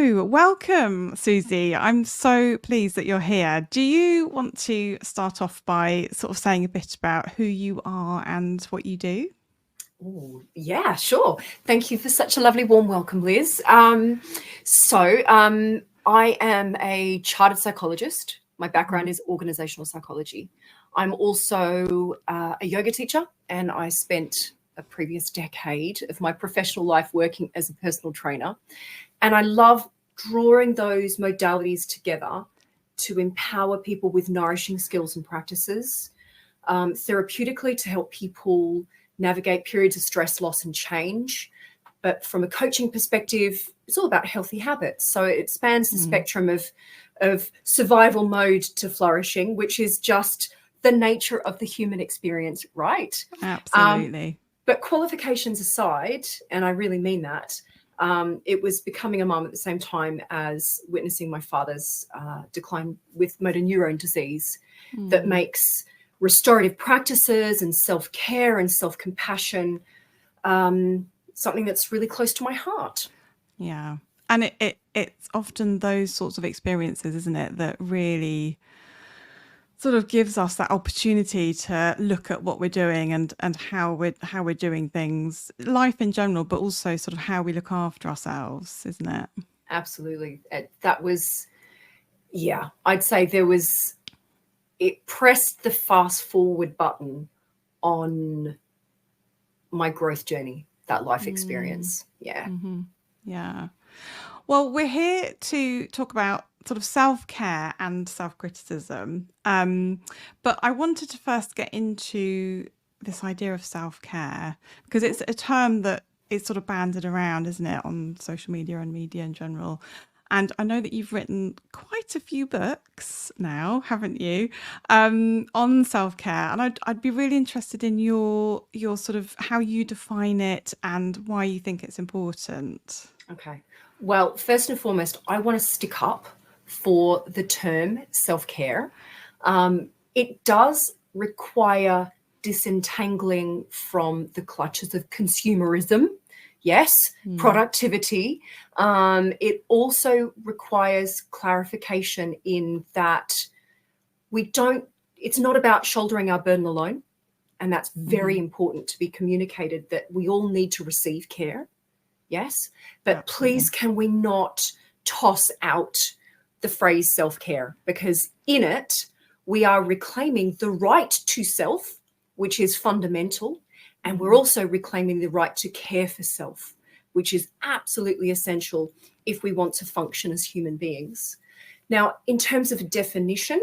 Hello, welcome, Suzy. I'm so pleased that you're here. Do you want to start off by sort of saying a bit about who you are and what you do? Ooh, yeah, sure. Thank you for such a lovely warm welcome, Liz. I am a chartered psychologist. My background is organizational psychology. I'm also a yoga teacher, and I spent a previous decade of my professional life working as a personal trainer. And I love drawing those modalities together to empower people with nourishing skills and practices, therapeutically to help people navigate periods of stress, loss, and change. But from a coaching perspective, it's all about healthy habits. So it spans the spectrum of survival mode to flourishing, which is just the nature of the human experience, right? Absolutely. But qualifications aside, and I really mean that, it was becoming a mum at the same time as witnessing my father's decline with motor neurone disease that makes restorative practices and self-care and self-compassion something that's really close to my heart. Yeah. And it's often those sorts of experiences, isn't it, that really sort of gives us that opportunity to look at what we're doing and how we're doing things, life in general, but also sort of how we look after ourselves, isn't it? Absolutely. That was, yeah, I'd say it pressed the fast forward button on my growth journey, that life experience. Yeah. Yeah. Well, we're here to talk about sort of self-care and self-criticism. But I wanted to first get into this idea of self-care because it's a term that is sort of banded around, isn't it, on social media and media in general. And I know that you've written quite a few books now, haven't you, on self-care. And I'd be really interested in your sort of how you define it and why you think it's important. Okay. Well, first and foremost, I want to stick up for the term self-care. It does require disentangling from the clutches of consumerism. Yes, productivity. It also requires clarification in that it's not about shouldering our burden alone. And that's very important to be communicated, that we all need to receive care. Yes, but Absolutely. please can we not toss out the phrase self-care, because in it we are reclaiming the right to self, which is fundamental, and we're also reclaiming the right to care for self, which is absolutely essential if we want to function as human beings. Now, in terms of definition,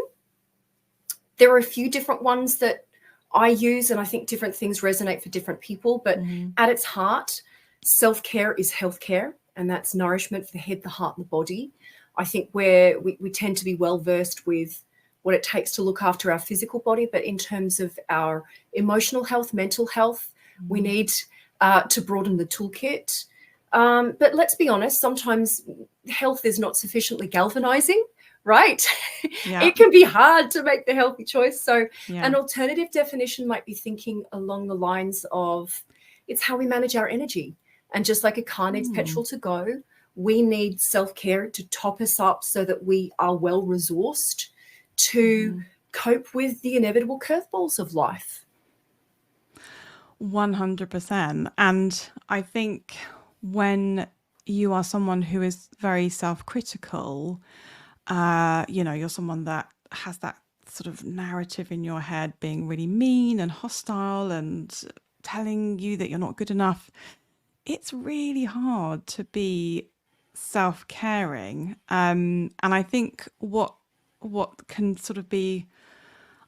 there are a few different ones that I use, and I think different things resonate for different people, but at its heart, self-care is healthcare, and that's nourishment for the head, the heart, and the body. I think we tend to be well versed with what it takes to look after our physical body, but in terms of our emotional health, mental health, we need to broaden the toolkit. But let's be honest, sometimes health is not sufficiently galvanizing, right? Yeah. It can be hard to make the healthy choice. So Yeah. an alternative definition might be thinking along the lines of, it's how we manage our energy. And just like a car needs petrol to go, we need self-care to top us up so that we are well resourced to cope with the inevitable curveballs of life. 100%. And I think when you are someone who is very self-critical, you're someone that has that sort of narrative in your head being really mean and hostile and telling you that you're not good enough. It's really hard to be self-caring. And I think what can sort of be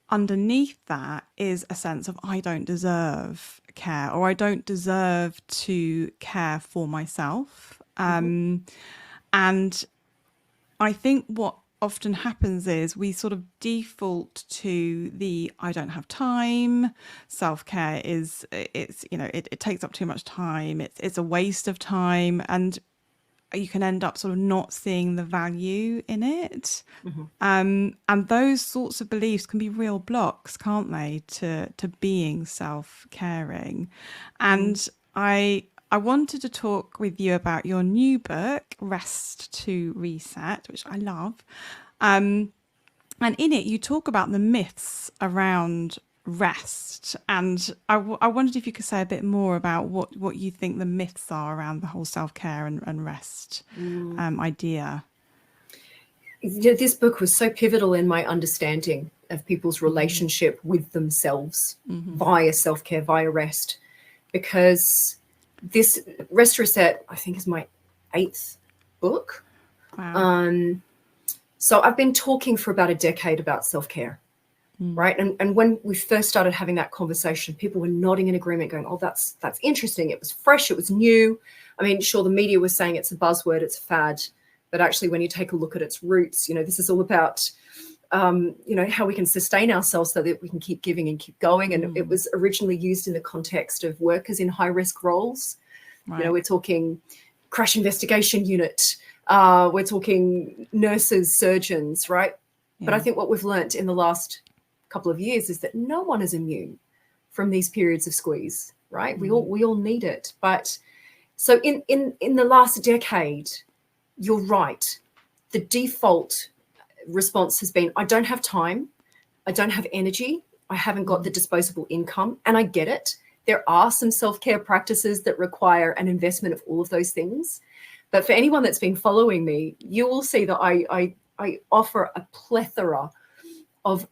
underneath that is a sense of I don't deserve care, or I don't deserve to care for myself. And I think what often happens is we sort of default to the I don't have time. Self-care is it takes up too much time. It's a waste of time, and you can end up sort of not seeing the value in it. And those sorts of beliefs can be real blocks, can't they, to being self-caring. And I wanted to talk with you about your new book, Rest to Reset, which I love. And in it, you talk about the myths around rest. And I wondered if you could say a bit more about what you think the myths are around the whole self-care and rest idea. This book was so pivotal in my understanding of people's relationship with themselves via self-care, via rest, because this Rest Reset, I think, is my 8th book. Wow. So I've been talking for about a decade about self-care, right? And when we first started having that conversation, people were nodding in agreement, going, oh, that's interesting. It was fresh. It was new. I mean, sure, the media was saying it's a buzzword, it's a fad. But actually, when you take a look at its roots, this is all about, how we can sustain ourselves so that we can keep giving and keep going. And it was originally used in the context of workers in high-risk roles. Right. We're talking crash investigation unit. We're talking nurses, surgeons, right? Yeah. But I think what we've learnt in the last couple of years is that no one is immune from these periods of squeeze, right? We all need it. But so in the last decade, you're right. The default response has been, I don't have time. I don't have energy. I haven't got the disposable income. And I get it. There are some self-care practices that require an investment of all of those things. But for anyone that's been following me, you will see that I offer a plethora of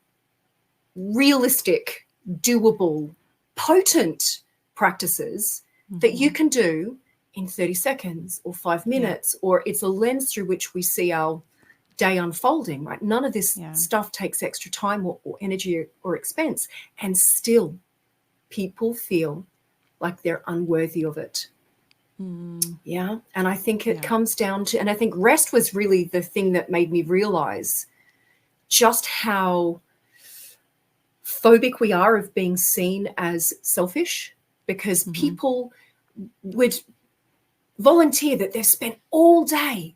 realistic, doable, potent practices that you can do in 30 seconds or 5 minutes, or it's a lens through which we see our day unfolding, right? None of this stuff takes extra time or energy or expense, and still people feel like they're unworthy of it. Yeah. And I think it comes down to, and I think rest was really the thing that made me realize just how phobic we are of being seen as selfish, because people would volunteer that they've spent all day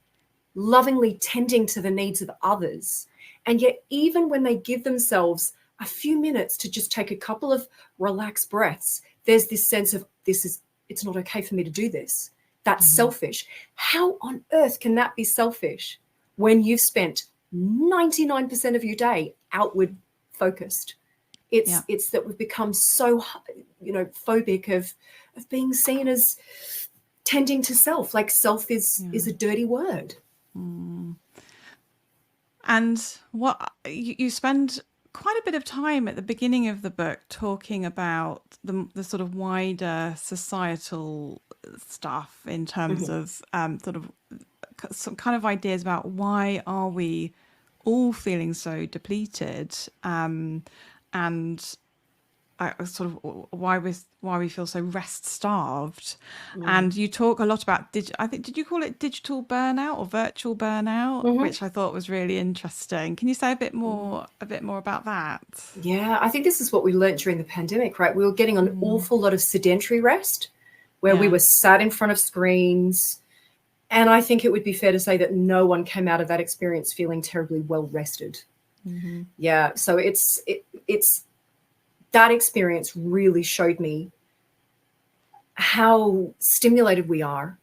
lovingly tending to the needs of others. And yet, even when they give themselves a few minutes to just take a couple of relaxed breaths, there's this sense of it's not okay for me to do this. That's selfish. How on earth can that be selfish when you've spent 99% of your day outward focused? It's that we've become so, phobic of being seen as tending to self, like self is a dirty word. And what you spend quite a bit of time at the beginning of the book talking about the sort of wider societal stuff in terms of sort of some kind of ideas about why are we all feeling so depleted, and sort of why we feel so rest starved. And you talk a lot about did you call it digital burnout or virtual burnout, which I thought was really interesting. Can you say a bit more about that? Yeah, I think this is what we learned during the pandemic, right? We were getting an awful lot of sedentary rest where we were sat in front of screens. And I think it would be fair to say that no one came out of that experience feeling terribly well rested. Yeah, so it's that experience really showed me how stimulated we are,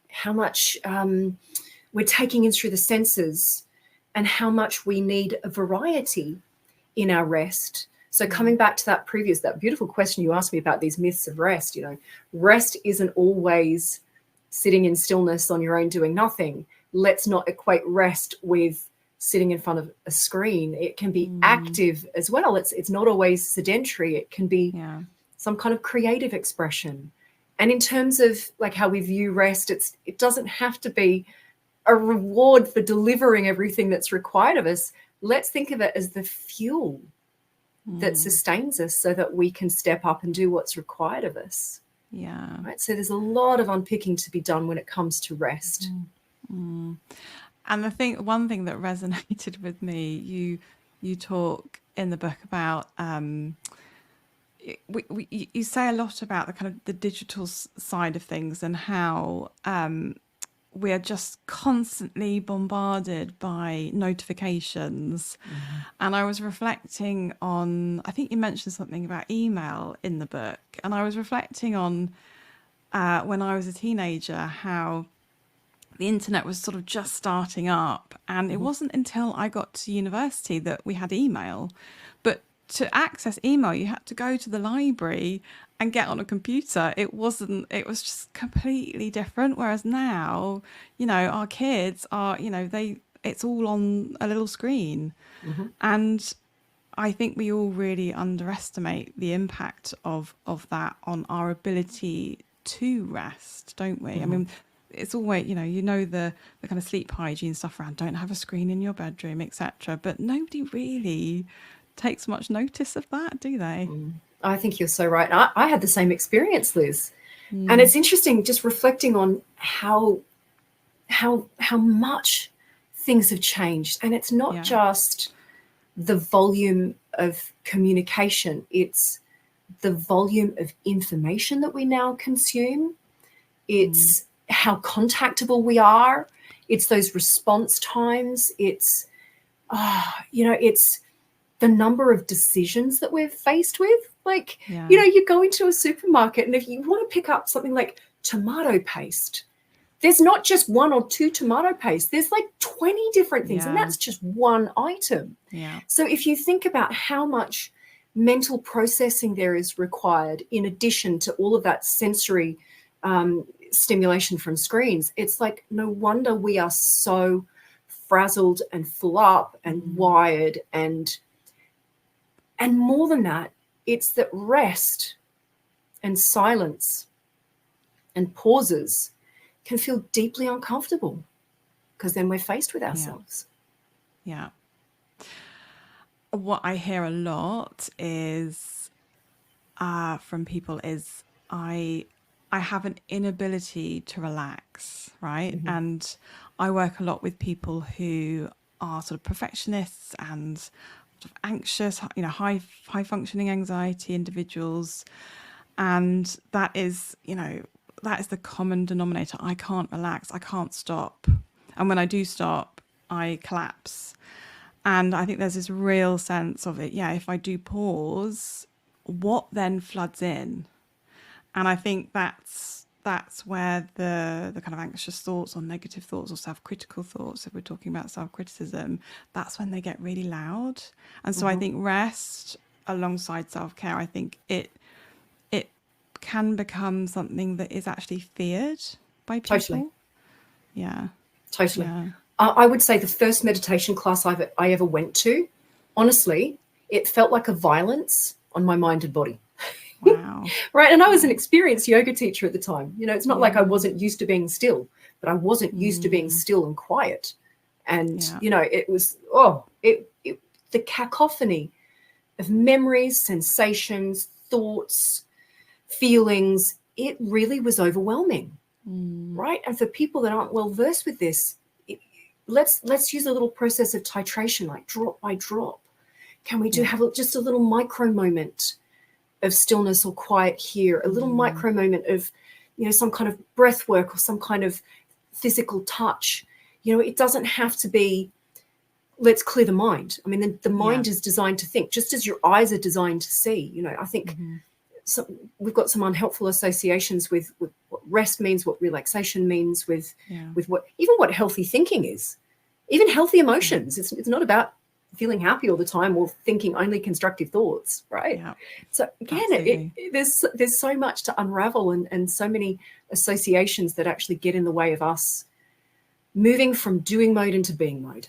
how much we're taking in through the senses, and how much we need a variety in our rest. So coming back to that beautiful question you asked me about these myths of rest, rest isn't always sitting in stillness on your own doing nothing. Let's not equate rest with sitting in front of a screen. It can be active as well. It's not always sedentary. It can be some kind of creative expression. And in terms of like how we view rest, it doesn't have to be a reward for delivering everything that's required of us. Let's think of it as the fuel that sustains us so that we can step up and do what's required of us. Yeah. Right. So there's a lot of unpicking to be done when it comes to rest. And one thing that resonated with me, you talk in the book about, you say a lot about the kind of the digital side of things and how we are just constantly bombarded by notifications. And I was reflecting on, I think you mentioned something about email in the book, and I was reflecting on when I was a teenager, how the internet was sort of just starting up. And it wasn't until I got to university that we had email. But to access email, you had to go to the library and get on a computer. It was just completely different. Whereas now, our kids are, it's all on a little screen. And I think we all really underestimate the impact of that on our ability to rest, don't we? I mean, it's always, the kind of sleep hygiene stuff around don't have a screen in your bedroom, etc. But nobody really takes much notice of that, do they? I think you're so right. I had the same experience, Liz. And it's interesting just reflecting on how much things have changed. And it's not just the volume of communication, it's the volume of information that we now consume. It's how contactable we are. It's those response times. It's, it's the number of decisions that we're faced with. Like, you go into a supermarket and if you want to pick up something like tomato paste, there's not just one or two tomato paste. There's like 20 different things, and that's just one item. Yeah. So if you think about how much mental processing there is required in addition to all of that sensory stimulation from screens, it's like no wonder we are so frazzled and full up and wired. And more than that, it's that rest and silence and pauses can feel deeply uncomfortable because then we're faced with ourselves. Yeah. What I hear a lot is from people is I have an inability to relax, right? And I work a lot with people who are sort of perfectionists and sort of anxious, high functioning anxiety individuals. And that is the common denominator. I can't relax. I can't stop. And when I do stop, I collapse. And I think there's this real sense of it. Yeah, if I do pause, what then floods in? And I think that's where the kind of anxious thoughts or negative thoughts or self-critical thoughts, if we're talking about self-criticism, that's when they get really loud. And so I think rest alongside self-care, I think it can become something that is actually feared by people. Totally. Yeah. Totally. Yeah. I would say the first meditation class I ever went to, honestly, it felt like a violence on my mind and body. Wow. Right. And I was an experienced yoga teacher at the time. It's not like I wasn't used to being still, but I wasn't used to being still and quiet. And, it was, the cacophony of memories, sensations, thoughts, feelings, it really was overwhelming. Right. And for people that aren't well versed with this, let's use a little process of titration, like drop by drop. Can we have just a little micro moment of stillness or quiet here, a little micro moment of, some kind of breath work or some kind of physical touch? It doesn't have to be, let's clear the mind. I mean, the mind is designed to think, just as your eyes are designed to see. I think we've got some unhelpful associations with what rest means, what relaxation means, with what healthy thinking is, even healthy emotions. It's not about feeling happy all the time or thinking only constructive thoughts, right? Yeah. So again, there's so much to unravel and so many associations that actually get in the way of us moving from doing mode into being mode.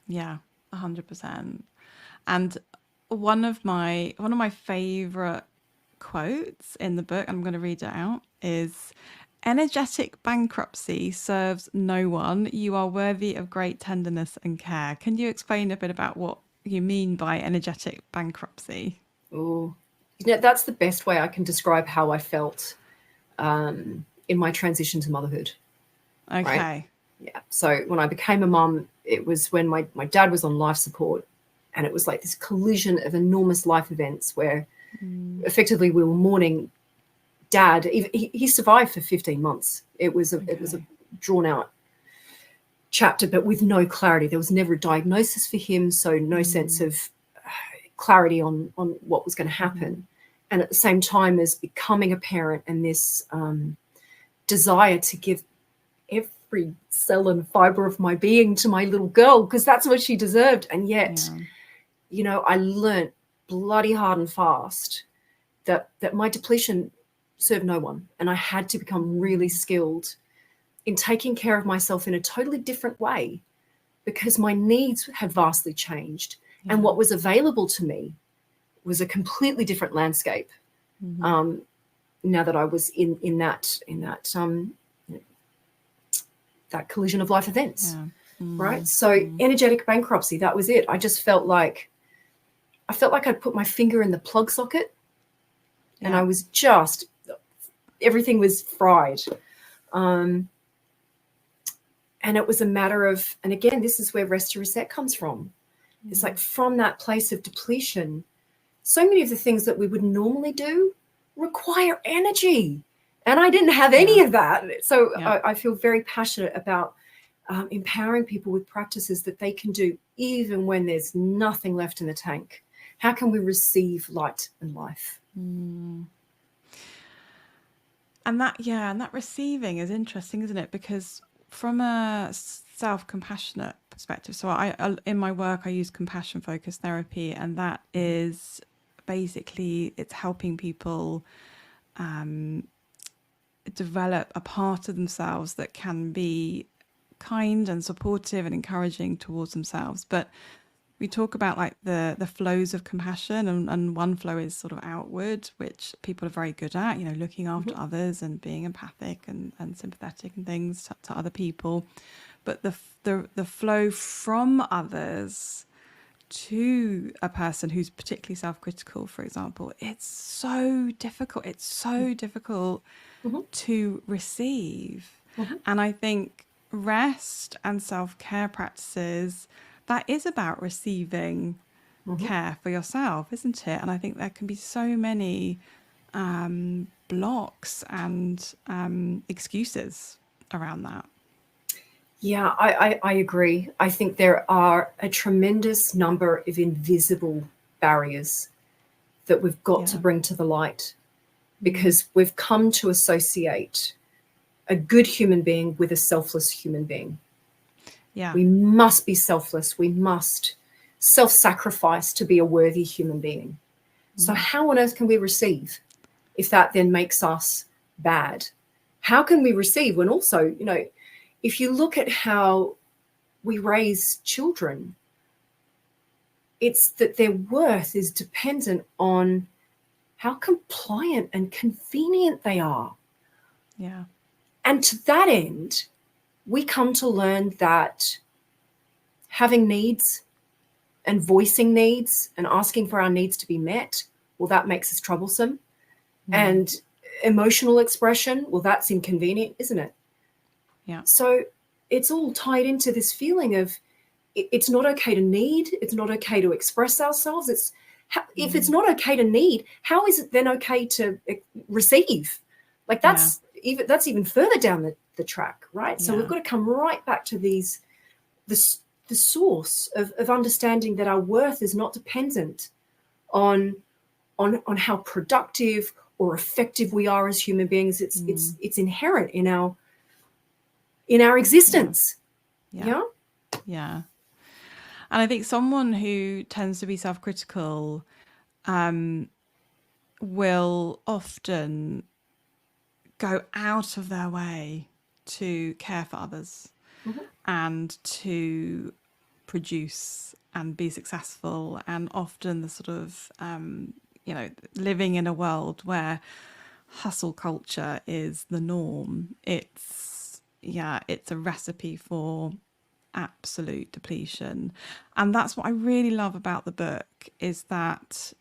Yeah, 100%. And one of my favorite quotes in the book, I'm going to read it out, is energetic bankruptcy serves no one. You are worthy of great tenderness and care. Can you explain a bit about what you mean by energetic bankruptcy? Oh, that's the best way I can describe how I felt in my transition to motherhood. Okay. Right? Yeah. So when I became a mum, it was when my dad was on life support, and it was like this collision of enormous life events where effectively we were mourning Dad. He survived for 15 months. It was a drawn out chapter, but with no clarity. There was never a diagnosis for him, so no sense of clarity on what was going to happen. and at the same time as becoming a parent, and this desire to give every cell and fiber of my being to my little girl, because that's what she deserved. And yet, you know, I learned bloody hard and fast that my depletion served no one. And I had to become really skilled in taking care of myself in a totally different way, because my needs had vastly changed. And what was available to me was a completely different landscape. Now that I was in that collision of life events, right? So energetic bankruptcy, that was it. I just felt like I'd put my finger in the plug socket, and I was just, everything was fried. And it was a matter of, and again, this is where rest to reset comes from. It's like, from that place of depletion, so many of the things that we would normally do require energy. And I didn't have any of that. So I feel very passionate about empowering people with practices that they can do even when there's nothing left in the tank. How can we receive light and life? And that receiving is interesting, isn't it? Because from a self-compassionate perspective, so I in my work I use compassion-focused therapy, and that is basically, it's helping people develop a part of themselves that can be kind and supportive and encouraging towards themselves. But we talk about like the flows of compassion, and one flow is sort of outward, which people are very good at, you know, looking after others and being empathic and sympathetic and things to other people. But the flow from others to a person who's particularly self-critical, for example, it's so difficult. It's so difficult to receive. And I think rest and self-care practices, that is about receiving care for yourself, isn't it? And I think there can be so many blocks and excuses around that. Yeah, I agree. I think there are a tremendous number of invisible barriers that we've got to bring to the light, because we've come to associate a good human being with a selfless human being. Yeah. We must be selfless. We must self-sacrifice to be a worthy human being. So how on earth can we receive if that then makes us bad? How can we receive when also, you know, if you look at how we raise children, it's that their worth is dependent on how compliant and convenient they are. Yeah. And to that end, we come to learn that having needs and voicing needs and asking for our needs to be met, well, that makes us troublesome. And emotional expression, well, that's inconvenient, isn't it? Yeah. So it's all tied into this feeling of it's not okay to need, it's not okay to express ourselves. It's if it's not okay to need, how is it then okay to receive? Like that's even further down the track, right? So we've got to come right back to the source of understanding that our worth is not dependent on how productive or effective we are as human beings. It's inherent in our existence. Yeah. And I think someone who tends to be self-critical will often go out of their way to care for others and to produce and be successful, and often the sort of you know, living in a world where hustle culture is the norm. It's a recipe for absolute depletion. And that's what I really love about the book, is that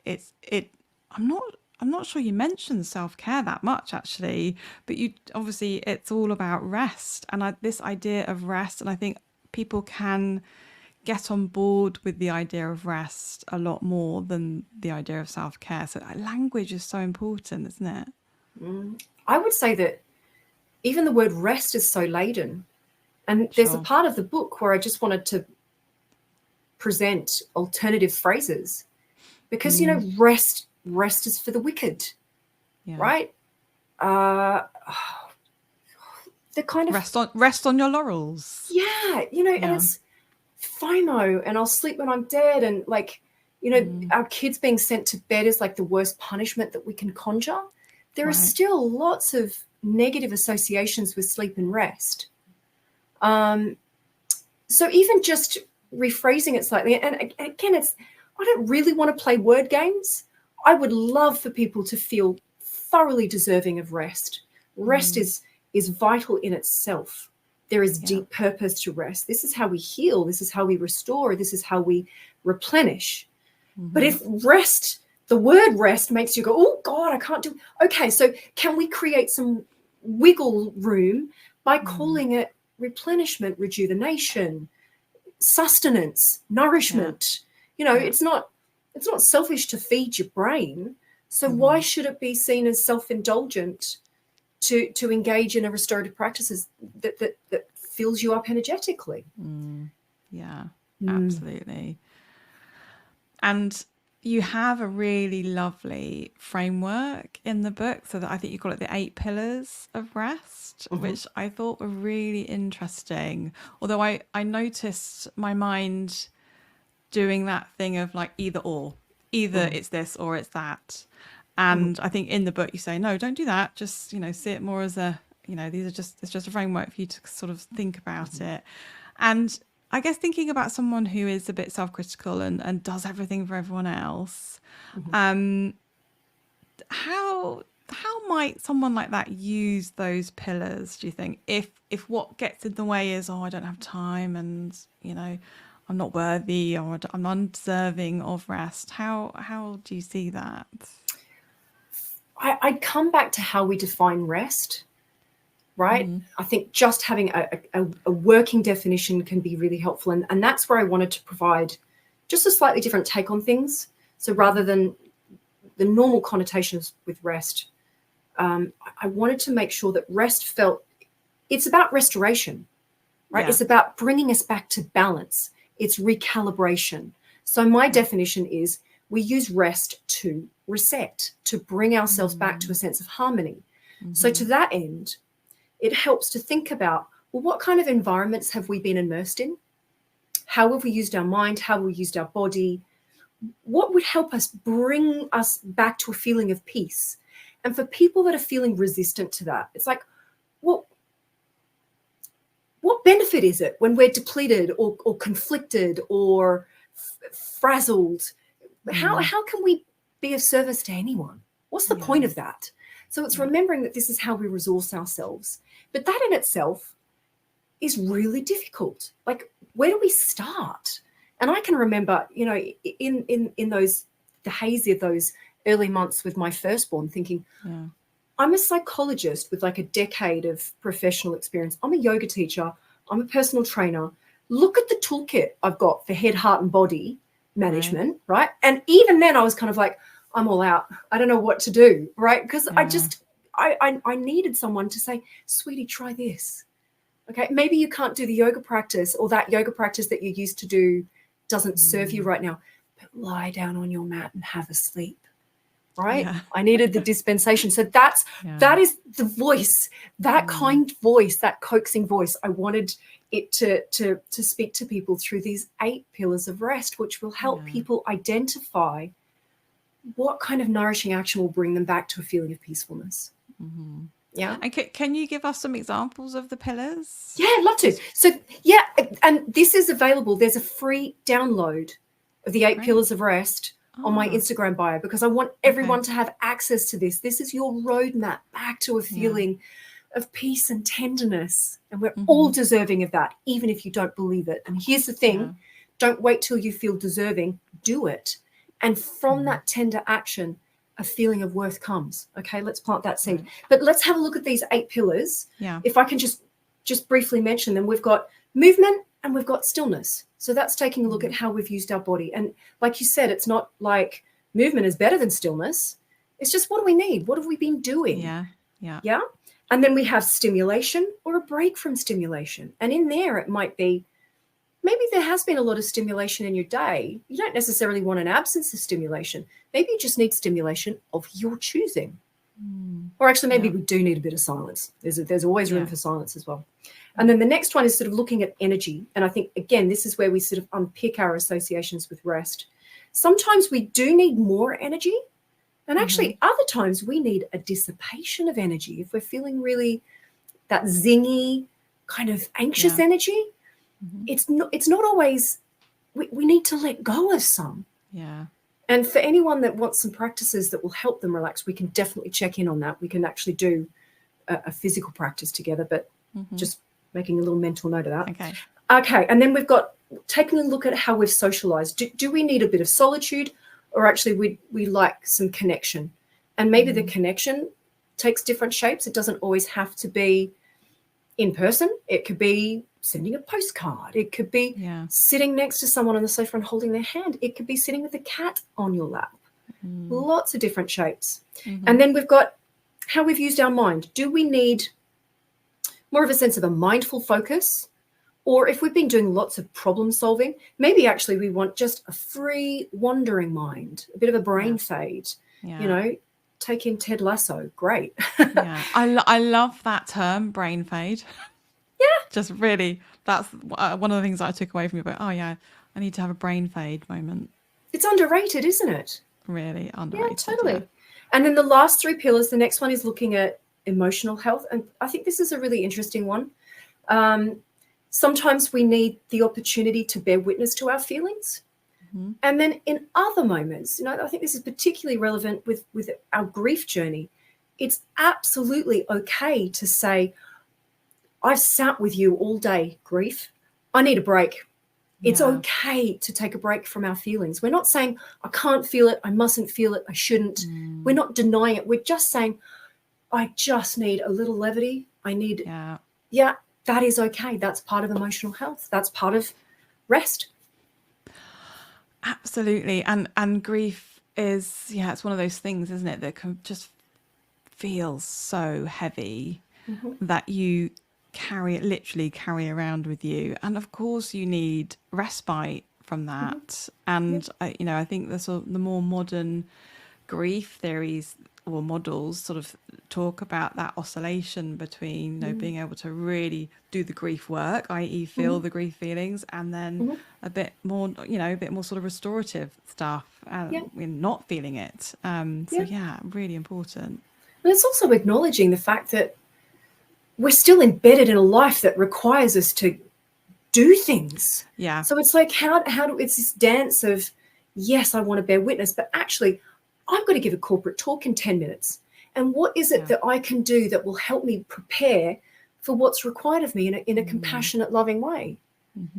I'm not sure you mentioned self-care that much actually, but you obviously, it's all about rest, and this idea of rest. And I think people can get on board with the idea of rest a lot more than the idea of self-care. So language is so important, isn't it? I would say that even the word rest is so laden. And there's a part of the book where I just wanted to present alternative phrases, because, you know, rest rest is for the wicked, Yeah. right? The kind of rest on your laurels. Yeah, you know, and it's FOMO, and I'll sleep when I'm dead, and like, you know, our kids being sent to bed is like the worst punishment that we can conjure. There are still lots of negative associations with sleep and rest. So even just rephrasing it slightly, and again, I don't really want to play word games. I would love for people to feel thoroughly deserving of rest. Rest is vital in itself. There is deep purpose to rest. This is how we heal. This is how we restore. This is how we replenish. But if rest, the word rest makes you go, oh God, I can't do. Okay, so can we create some wiggle room by calling it replenishment, rejuvenation, sustenance, nourishment? You know, it's not selfish to feed your brain. So why should it be seen as self-indulgent to engage in a restorative practices that fills you up energetically? Yeah, absolutely. And you have a really lovely framework in the book. So that I think you call it the 8 pillars of rest, which I thought were really interesting. Although I noticed my mind doing that thing of like either it's this or it's that. And I think in the book you say, no, don't do that. Just, you know, see it more as a, you know, it's just a framework for you to sort of think about it. And I guess thinking about someone who is a bit self-critical and does everything for everyone else, how might someone like that use those pillars, do you think? If what gets in the way is, I don't have time, and, you know, I'm not worthy, or I'm undeserving of rest. How do you see that? I'd come back to how we define rest, right? I think just having a working definition can be really helpful. And that's where I wanted to provide just a slightly different take on things. So rather than the normal connotations with rest, I wanted to make sure that rest it's about restoration, right? It's about bringing us back to balance. It's recalibration. So my definition is we use rest to reset, to bring ourselves back to a sense of harmony. So to that end, it helps to think about, well, what kind of environments have we been immersed in? How have we used our mind? How have we used our body? What would help us bring us back to a feeling of peace? And for people that are feeling resistant to that, it's like, well, what benefit is it when we're depleted or conflicted or frazzled? How can we be of service to anyone? What's the point of that? So it's remembering that this is how we resource ourselves. But that in itself is really difficult. Like, where do we start? And I can remember, you know, in the hazy of those early months with my firstborn, thinking, I'm a psychologist with like a decade of professional experience. I'm a yoga teacher. I'm a personal trainer. Look at the toolkit I've got for head, heart, and body management, right? And even then I was kind of like, I'm all out. I don't know what to do, right? Because I needed someone to say, sweetie, try this. Okay, maybe you can't do the yoga practice, or that yoga practice that you used to do doesn't serve you right now, but lie down on your mat and have a sleep, right? I needed the dispensation. So that is the voice, that kind voice, that coaxing voice. I wanted it to speak to people through these 8 pillars of rest, which will help people identify what kind of nourishing action will bring them back to a feeling of peacefulness. Yeah. And can you give us some examples of the pillars? Yeah, I'd love to. So, yeah, and this is available. There's a free download of the 8 pillars of rest on my Instagram bio, because I want everyone to have access to this. This is your roadmap back to a feeling of peace and tenderness. And we're all deserving of that, even if you don't believe it. And here's the thing. Don't wait till you feel deserving. Do it. And from that tender action, a feeling of worth comes. Okay, let's plant that seed. But let's have a look at these 8 pillars. If I can just briefly mention them. We've got movement and we've got stillness. So that's taking a look at how we've used our body. And like you said, it's not like movement is better than stillness. It's just, what do we need? What have we been doing? Yeah. And then we have stimulation or a break from stimulation. And in there, it might be maybe there has been a lot of stimulation in your day. You don't necessarily want an absence of stimulation. Maybe you just need stimulation of your choosing. Or actually, maybe we do need a bit of silence. There's always room for silence as well. And then the next one is sort of looking at energy. And I think, again, this is where we sort of unpick our associations with rest. Sometimes we do need more energy. And actually, other times we need a dissipation of energy. If we're feeling really that zingy, kind of anxious energy, it's not always, we need to let go of some. Yeah. And for anyone that wants some practices that will help them relax, we can definitely check in on that. We can actually do a physical practice together, but just making a little mental note of that. Okay. And then we've got taking a look at how we've socialized. Do we need a bit of solitude, or actually we like some connection? And maybe the connection takes different shapes. It doesn't always have to be in person. It could be sending a postcard. It could be sitting next to someone on the sofa and holding their hand. It could be sitting with a cat on your lap. Lots of different shapes. And then we've got how we've used our mind. Do we need more of a sense of a mindful focus? Or if we've been doing lots of problem solving, maybe actually we want just a free wandering mind, a bit of a brain fade, you know, take in Ted Lasso. Great. I love that term, brain fade. Just really, that's one of the things that I took away from you about, I need to have a brain fade moment. It's underrated, isn't it? Really underrated. Yeah, totally. And then the last three pillars, the next one is looking at emotional health. And I think this is a really interesting one. Sometimes we need the opportunity to bear witness to our feelings. And then in other moments, you know, I think this is particularly relevant with our grief journey. It's absolutely okay to say, I've sat with you all day, grief. I need a break. It's okay to take a break from our feelings. We're not saying, I can't feel it, I mustn't feel it, I shouldn't. We're not denying it. We're just saying, I just need a little levity. I need, that is okay. That's part of emotional health. That's part of rest. Absolutely. And grief is, it's one of those things, isn't it, that can just feel so heavy that you literally carry around with you. And of course you need respite from that. And I think the more modern grief theories or models sort of talk about that oscillation between being able to really do the grief work, i.e. feel the grief feelings, and then a bit more sort of restorative stuff, not feeling it. Really important. And it's also acknowledging the fact that we're still embedded in a life that requires us to do things. Yeah. So it's like, how do it's this dance of, yes, I want to bear witness, but actually I've got to give a corporate talk in 10 minutes. And what is it that I can do that will help me prepare for what's required of me in a compassionate, loving way?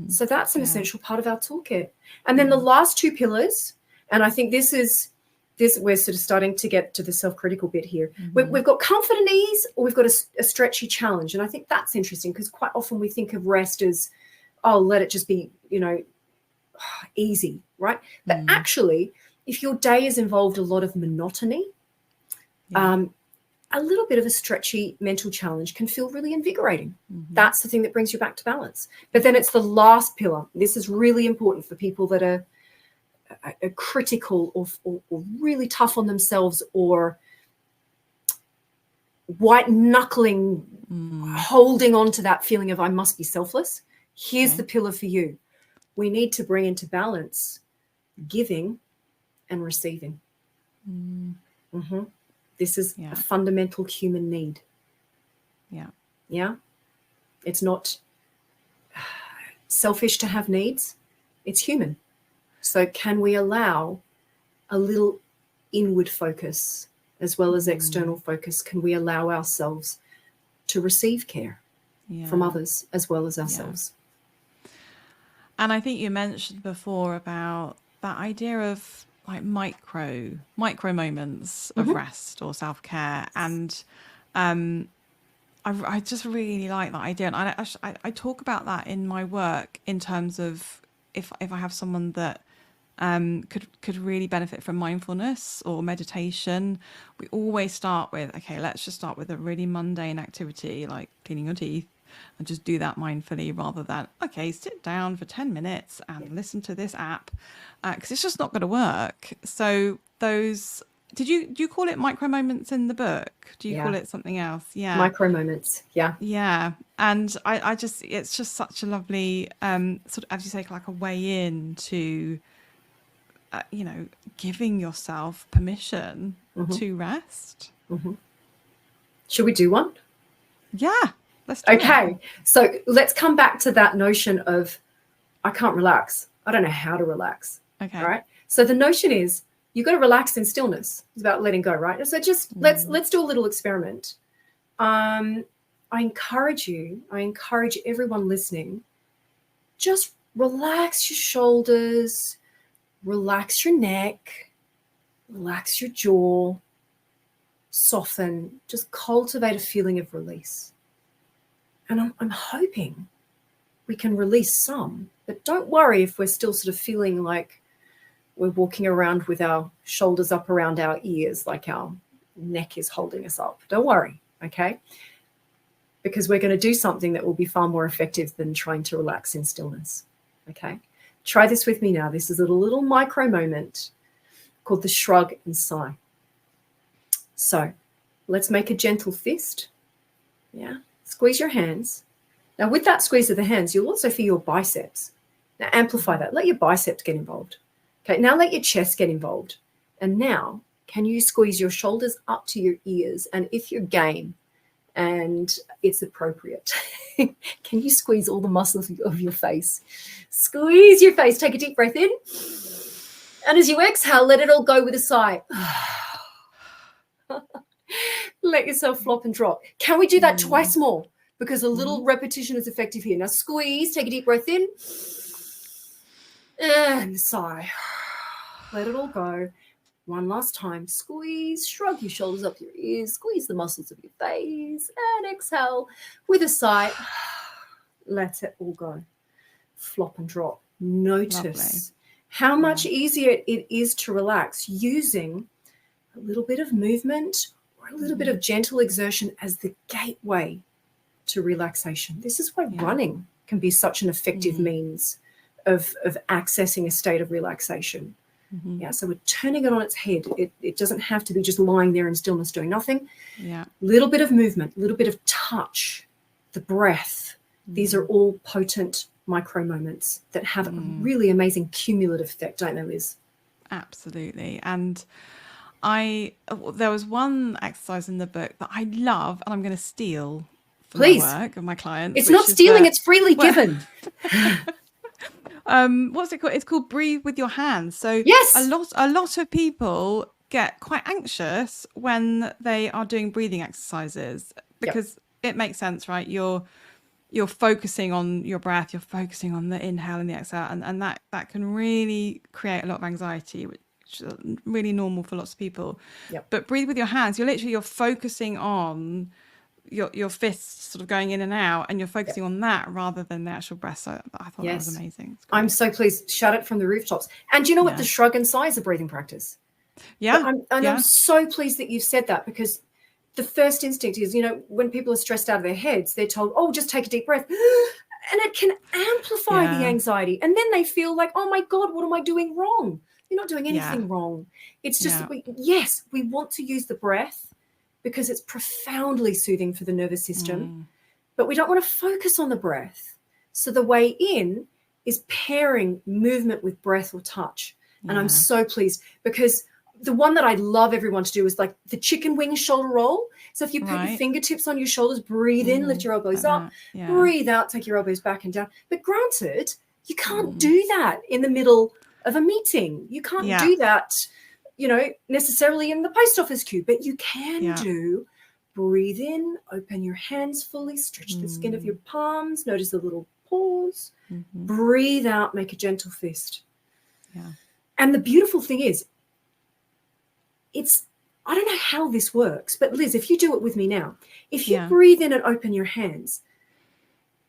So that's an essential part of our toolkit. And then the last two pillars, and I think this we're sort of starting to get to the self-critical bit here. We've got comfort and ease, or we've got a stretchy challenge. And I think that's interesting because quite often we think of rest as, let it just be, easy, right? But actually, if your day has involved a lot of monotony, a little bit of a stretchy mental challenge can feel really invigorating. That's the thing that brings you back to balance. But then it's the last pillar. This is really important for people that are critical or really tough on themselves, or white knuckling, holding on to that feeling of I must be selfless. Here's the pillar for you. We need to bring into balance giving and receiving. This is a fundamental human need. It's not selfish to have needs. It's human. So can we allow a little inward focus as well as external focus? Can we allow ourselves to receive care from others as well as ourselves? And I think you mentioned before about that idea of like micro moments of rest or self-care. And I just really like that idea. And I talk about that in my work in terms of if I have someone that could really benefit from mindfulness or meditation, we always start with, okay, let's just start with a really mundane activity like cleaning your teeth. and just do that mindfully rather than, okay, sit down for 10 minutes and listen to this app, because it's just not going to work. So those, do you call it micro moments in the book? Do you call it something else? Yeah. Micro moments. Yeah. Yeah. And I just, it's just such a lovely, sort of, as you say, like a way in to, giving yourself permission to rest. Should we do one? Yeah, let's do it. Okay. So let's come back to that notion of, I can't relax. I don't know how to relax. Okay. All right. So the notion is you've got to relax in stillness. It's about letting go, right? So just let's do a little experiment. I encourage everyone listening, just relax your shoulders, relax your neck, relax your jaw, soften, just cultivate a feeling of release. And I'm hoping we can release some, but don't worry if we're still sort of feeling like we're walking around with our shoulders up around our ears, like our neck is holding us up. Don't worry, okay? Because we're going to do something that will be far more effective than trying to relax in stillness, okay? Try this with me now. This is a little micro moment called the shrug and sigh. So let's make a gentle fist. Yeah. Squeeze your hands. Now with that squeeze of the hands, you'll also feel your biceps. Now amplify that. Let your biceps get involved. Okay. Now let your chest get involved. And now can you squeeze your shoulders up to your ears? And if you're game and it's appropriate, can you squeeze all the muscles of your face? Squeeze your face. Take a deep breath in. And as you exhale, let it all go with a sigh. Let yourself flop and drop. Can we do that twice more? Because a little repetition is effective here. Now squeeze, take a deep breath in. And sigh. Let it all go. One last time. Squeeze, shrug your shoulders up your ears, squeeze the muscles of your face, and exhale with a sigh. Let it all go. Flop and drop. Notice how much easier it is to relax using a little bit of movement or a little bit of gentle exertion as the gateway to relaxation. This is why running can be such an effective means of accessing a state of relaxation. Yeah, so we're turning it on its head. It doesn't have to be just lying there in stillness doing nothing. Yeah. Little bit of movement, little bit of touch, the breath. These are all potent micro moments that have a really amazing cumulative effect, don't they, Liz? Absolutely. And there was one exercise in the book that I love and I'm going to steal for my work and my clients. It's not stealing, it's freely given. What's it called? It's called breathe with your hands. So yes, a lot of people get quite anxious when they are doing breathing exercises because it makes sense, right? You're focusing on your breath, you're focusing on the inhale and the exhale, and that can really create a lot of anxiety, which is really normal for lots of people. But breathe with your hands, you're focusing on your fists sort of going in and out, and you're focusing on that rather than the actual breath. So I thought that was amazing. I'm so pleased. Shout it from the rooftops. And you know what? The shrug and sigh is a breathing practice. I'm so pleased that you've said that, because the first instinct is, when people are stressed out of their heads, they're told, oh, just take a deep breath. And it can amplify the anxiety. And then they feel like, oh my God, what am I doing wrong? You're not doing anything wrong. It's just that we want to use the breath because it's profoundly soothing for the nervous system, but we don't want to focus on the breath. So the way in is pairing movement with breath or touch. And I'm so pleased, because the one that I love everyone to do is like the chicken wing shoulder roll. So if you put your fingertips on your shoulders, breathe in, lift your elbows up, breathe out, take your elbows back and down. But granted, you can't do that in the middle of a meeting. You can't do that, necessarily in the post office queue, but you can do breathe in, open your hands fully, stretch the skin of your palms, notice a little pause, breathe out, make a gentle fist. And the beautiful thing is, I don't know how this works, but Liz, if you do it with me now, if you breathe in and open your hands,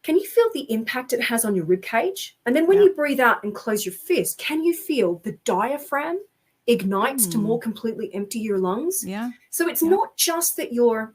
can you feel the impact it has on your rib cage? And then when you breathe out and close your fist, can you feel the diaphragm ignites to more completely empty your lungs? So it's not just that you're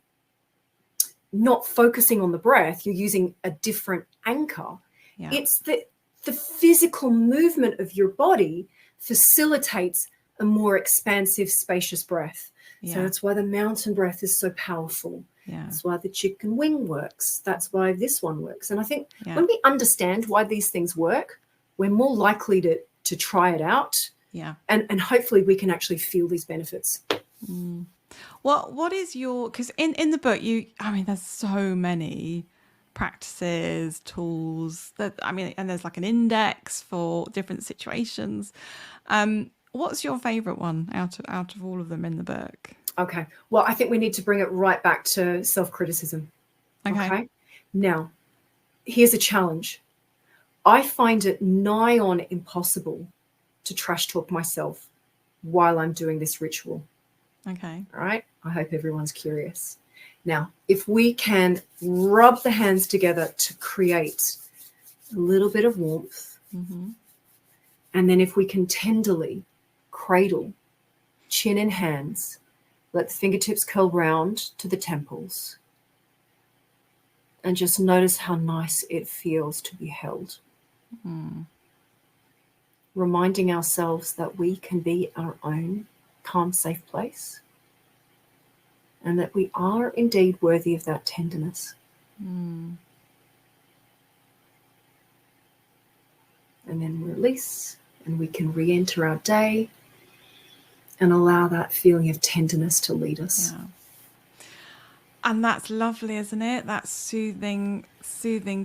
not focusing on the breath, you're using a different anchor. Yeah. It's the physical movement of your body facilitates a more expansive, spacious breath. Yeah. So that's why the mountain breath is so powerful. Yeah. That's why the chicken wing works. That's why this one works. And I think Yeah. when we understand why these things work, we're more likely to try it out. Yeah. And hopefully we can actually feel these benefits. What is your, because in the book, there's so many practices, tools that, and there's like an index for different situations. What's your favorite one out of all of them in the book? Okay. Well, I think we need to bring it right back to self-criticism. Okay. Now, here's a challenge. I find it nigh on impossible to trash talk myself while I'm doing this ritual. Okay. All right. I hope everyone's curious. Now, if we can rub the hands together to create a little bit of warmth, and then if we can tenderly cradle, chin in hands, let the fingertips curl round to the temples, and just notice how nice it feels to be held. Reminding ourselves that we can be our own calm, safe place, and that we are indeed worthy of that tenderness. And then release, and we can re-enter our day and allow that feeling of tenderness to lead us. Yeah. And that's lovely, isn't it? That soothing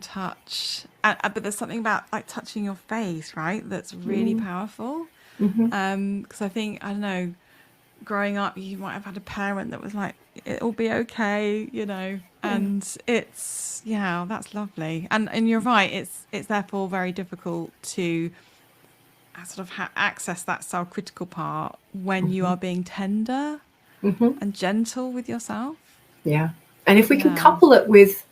touch. But there's something about like touching your face, right? That's really powerful. Because I think, I don't know, growing up, you might have had a parent that was like, it'll be okay, and it's, that's lovely. And you're right. It's therefore very difficult to sort of access that self-critical part when you are being tender and gentle with yourself. Yeah. And if we can couple it with,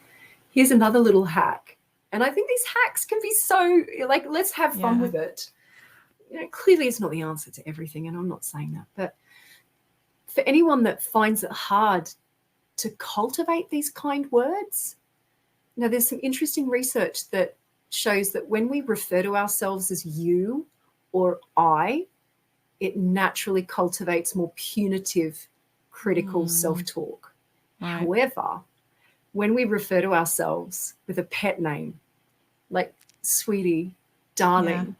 here's another little hack. And I think these hacks can be so, like, let's have fun with it. Clearly it's not the answer to everything, and I'm not saying that. But for anyone that finds it hard to cultivate these kind words, there's some interesting research that shows that when we refer to ourselves as you or I, it naturally cultivates more punitive, critical self-talk. Right. However, when we refer to ourselves with a pet name, like sweetie, darling,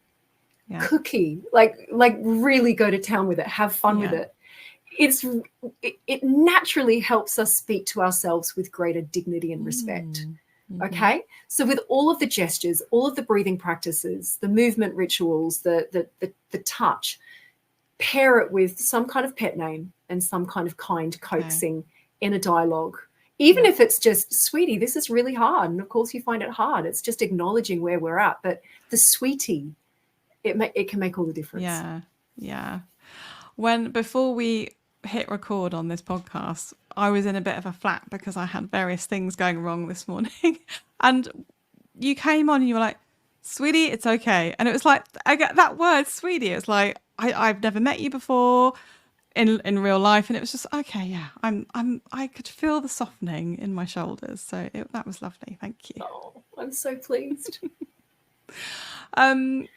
cookie, like really go to town with it, have fun with it, it naturally helps us speak to ourselves with greater dignity and respect. Okay, so with all of the gestures, all of the breathing practices, the movement rituals, the touch, pair it with some kind of pet name and some kind of kind coaxing in a dialogue. Even if it's just, sweetie, this is really hard. And of course you find it hard. It's just acknowledging where we're at. But the sweetie, it can make all the difference. Yeah. Before we hit record on this podcast, I was in a bit of a flat because I had various things going wrong this morning. And you came on and you were like, sweetie, it's okay. And it was like, I get that word, sweetie. It's like, I've never met you before in real life, and it was just okay. I could feel the softening in my shoulders, so that was lovely. Thank you. Oh, I'm so pleased. So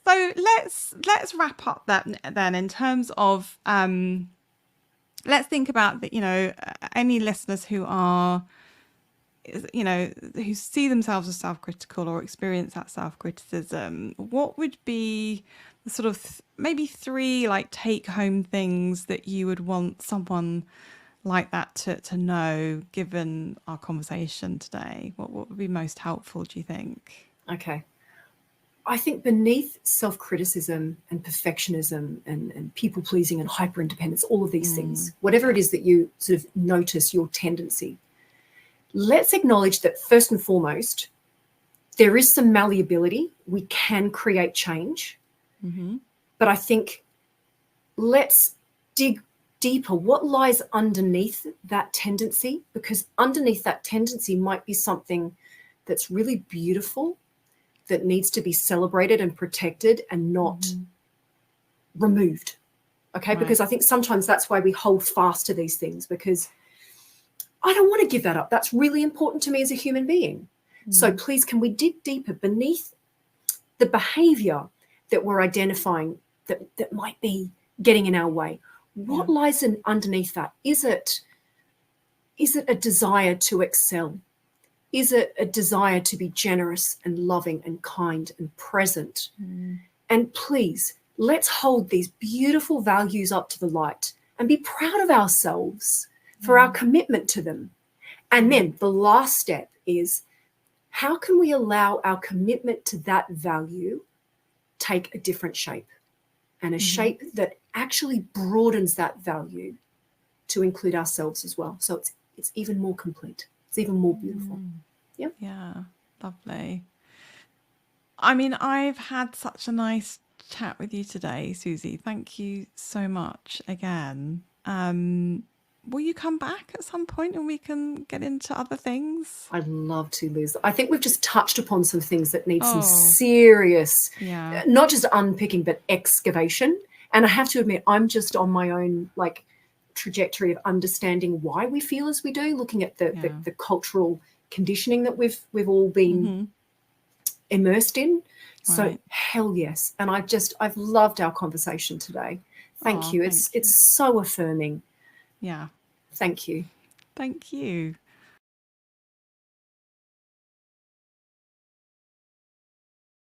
let's wrap up that then in terms of let's think about any listeners who are who see themselves as self-critical or experience that self-criticism. What would be the sort of maybe 3 like take-home things that you would want someone like that to know, given our conversation today? What would be most helpful, do you think? Okay. I think beneath self-criticism and perfectionism and people-pleasing and hyper-independence, all of these things, whatever it is that you sort of notice your tendency, let's acknowledge that first and foremost, there is some malleability. We can create change. But I think let's dig deeper. What lies underneath that tendency? Because underneath that tendency might be something that's really beautiful, that needs to be celebrated and protected and not removed. Okay. Right. Because I think sometimes that's why we hold fast to these things, because I don't want to give that up. That's really important to me as a human being. So please, can we dig deeper beneath the behavior that we're identifying that might be getting in our way? What lies underneath that? Is it a desire to excel? Is it a desire to be generous and loving and kind and present? And please, let's hold these beautiful values up to the light and be proud of ourselves for our commitment to them. And then the last step is, how can we allow our commitment to that value take a different shape, and a shape that actually broadens that value to include ourselves as well? So it's even more complete. It's even more beautiful. Yeah, lovely. I mean, I've had such a nice chat with you today, Suzy. Thank you so much again. Will you come back at some point and we can get into other things? I'd love to, Liz. I think we've just touched upon some things that need some serious, not just unpicking, but excavation. And I have to admit, I'm just on my own trajectory of understanding why we feel as we do, looking at the cultural conditioning that we've all been immersed in. So hell yes. And I've loved our conversation today. Thank you. It's so affirming. Yeah. Thank you. Thank you.